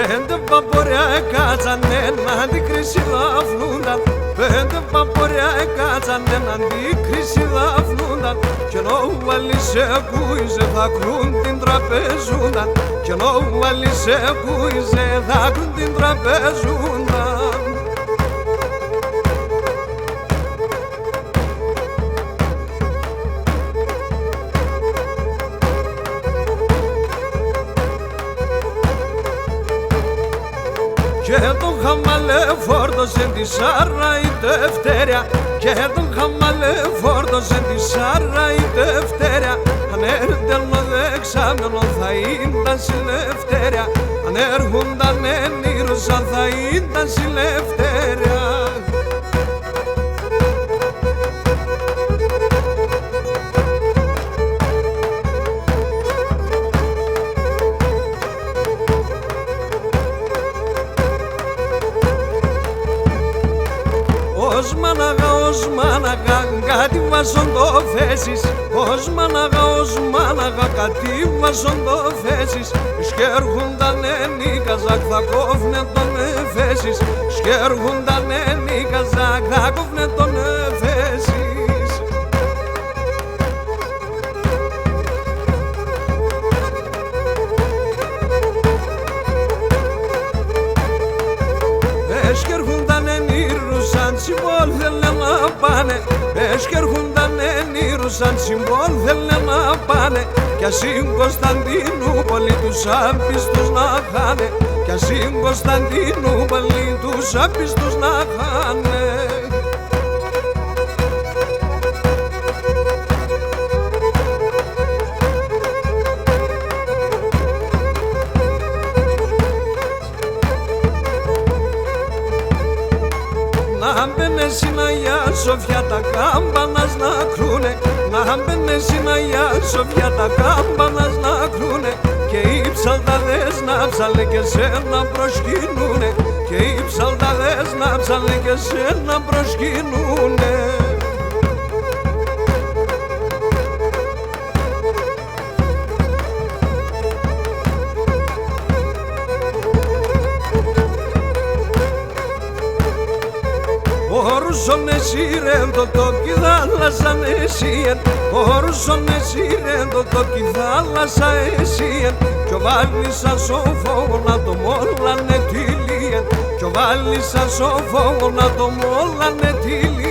Πέντε παποριά κάτσαν έναντι κρίση δαφνούνταν. Πέντε παποριά κάτσαν έναντι κρίση δαφνούνταν. Κι ενώ ο άλλης ακούιζε θα κρούν την τραπεζούνταν. Κι ενώ ο άλλης ακούιζε θα κρούν την τραπεζούνταν. Και τον χαμαλέ φόρτωσε τη σάρα η Δευτέρια. Και τον χαμαλέ φόρτωσε τη σάρα η Δευτέρια. Αν έρχονταν δεξάμενο θα ήταν συλλευτέρια. Αν έρχονταν ενήρωσαν θα ήταν συλλευτέρια. Ως μάναγα, κάτι βάζον το θέσεις. Ως μάναγα, κάτι βάζον το θέσεις. Σκέρχουνταν η Καζάκ, θα κόβνε τον εφέσεις. Σκέρχουνταν η Καζάκ, θα κόβνε τον εφέσεις. Συμπόλ θέλε να πάνε, έσκερχουνταν ενήρουσαν συμπόλ θέλε να πάνε. Κι ας η Κωνσταντινούπολη τους άπιστους να χάνε. Κι ας η Κωνσταντινούπολη τους άπιστους να χάνε. Να μπαίνε Σιναγιά Σοφιά τα κάμπανας να κρούνε. Να μπαίνε Σιναγιά Σοφιά τα κάμπανας να κρούνε. Και οι ψαλταδές να ψαλε και σένα προσκυνούνε. Και οι ψαλταδές να ψαλε και σένα προσκυνούνε. Όρουσον εσύρεν το τόκι θάλασσαν εσύεν. Όρουσον εσύρεν το τόκι θάλασσα εσύεν. Κι ο βάλισσα σοφό να το μόλανε τυλίεν. Κι ο βάλισσα σοφό να το μόλανε τυλίεν.